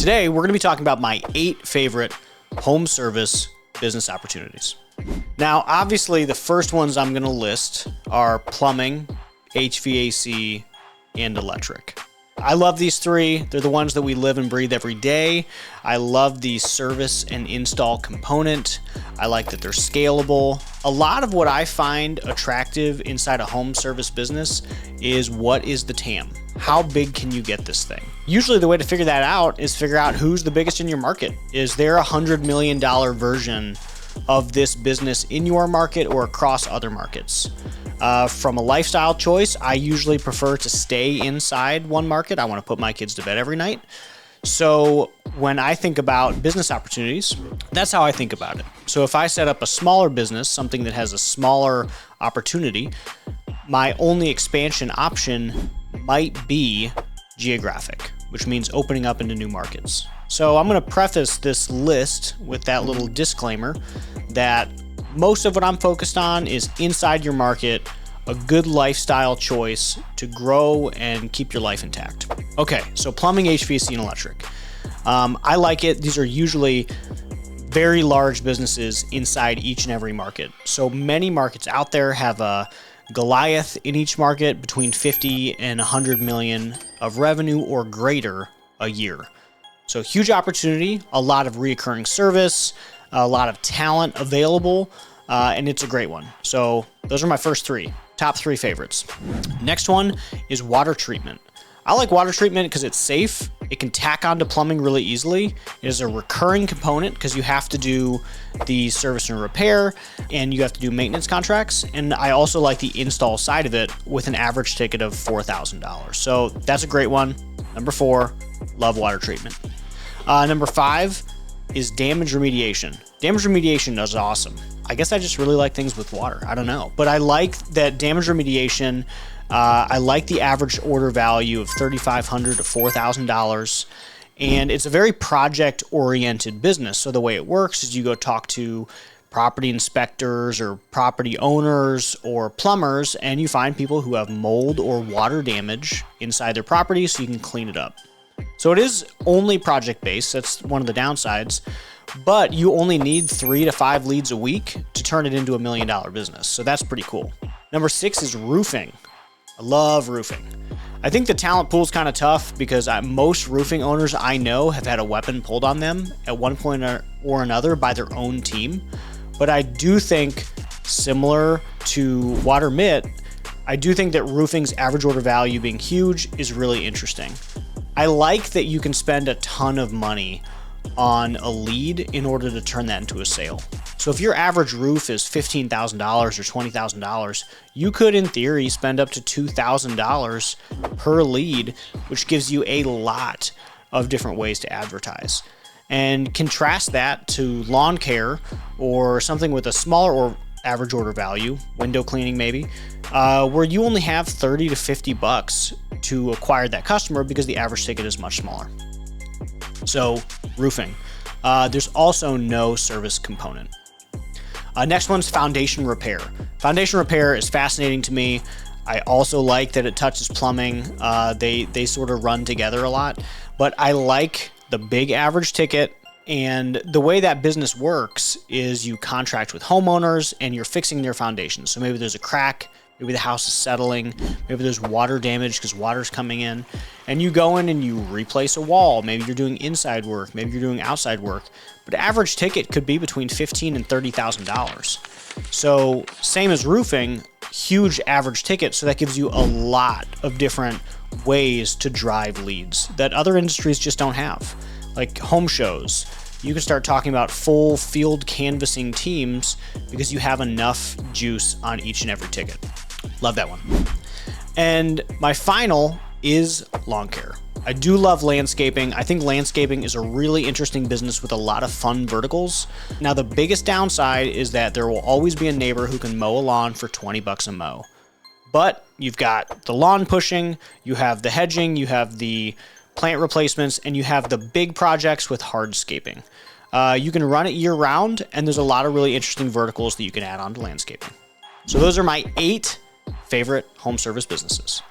Today, we're going to be talking about my 8 favorite home service business opportunities. Now, obviously, the first ones I'm going to list are plumbing, HVAC, and electric. I love these 3. They're the ones that we live and breathe every day. I love the service and install component. I like that they're scalable. A lot of what I find attractive inside a home service business is what is the TAM? How big can you get this thing? Usually the way to figure that out is figure out who's the biggest in your market. Is there a $100 million version of this business in your market or across other markets? From a lifestyle choice, I usually prefer to stay inside one market. I want to put my kids to bed every night. So when I think about business opportunities, that's how I think about it. So if I set up a smaller business, something that has a smaller opportunity, my only expansion option might be geographic, which means opening up into new markets. So I'm going to preface this list with that little disclaimer that most of what I'm focused on is inside your market, a good lifestyle choice to grow and keep your life intact. Okay, so plumbing, HVAC, and electric. I like it. These are usually very large businesses inside each and every market. So many markets out there have a Goliath in each market between 50 and 100 million of revenue or greater a year. So huge opportunity, a lot of reoccurring service, a lot of talent available, and it's a great one. So those are my first 3, top 3 favorites. Next one is water treatment. I like water treatment because it's safe. It can tack onto plumbing really easily. It is a recurring component because you have to do the service and repair and you have to do maintenance contracts. And I also like the install side of it with an average ticket of $4,000. So that's a great one. Number 4, love water treatment. Number 5 is damage remediation. Damage remediation is awesome. I guess I just really like things with water. I don't know. But I like that damage remediation. I like the average order value of $3,500 to $4,000. And it's a very project-oriented business. So the way it works is you go talk to property inspectors or property owners or plumbers, and you find people who have mold or water damage inside their property so you can clean it up. So it is only project-based. That's one of the downsides. But you only need 3 to 5 leads a week to turn it into $1 million business. So that's pretty cool. Number 6 is roofing. I love roofing. I think the talent pool is kind of tough because most roofing owners I know have had a weapon pulled on them at one point or another by their own team. But I do think, similar to water mitt, I do think that roofing's average order value being huge is really interesting. I like that you can spend a ton of money on a lead in order to turn that into a sale. So if your average roof is $15,000 or $20,000, you could, in theory, spend up to $2,000 per lead, which gives you a lot of different ways to advertise. And contrast that to lawn care or something with a smaller or average order value, window cleaning maybe, where you only have 30 to 50 bucks to acquire that customer because the average ticket is much smaller. So roofing. There's also no service component. Next one's foundation repair. Foundation repair is fascinating to me. I also like that it touches plumbing. They sort of run together a lot, but I like the big average ticket. And the way that business works is you contract with homeowners and you're fixing their foundations. So maybe there's a crack, maybe the house is settling, maybe there's water damage because water's coming in, and you go in and you replace a wall. Maybe you're doing inside work, maybe you're doing outside work, but average ticket could be between $15,000 and $30,000. So same as roofing, huge average ticket. So that gives you a lot of different ways to drive leads that other industries just don't have. Like home shows, you can start talking about full field canvassing teams because you have enough juice on each and every ticket. Love that one. And my final is lawn care. I do love landscaping. I think landscaping is a really interesting business with a lot of fun verticals. Now, the biggest downside is that there will always be a neighbor who can mow a lawn for 20 bucks a mow. But you've got the lawn pushing, you have the hedging, you have the plant replacements, and you have the big projects with hardscaping. You can run it year round, and there's a lot of really interesting verticals that you can add on to landscaping. So those are my 8 favorite home service businesses.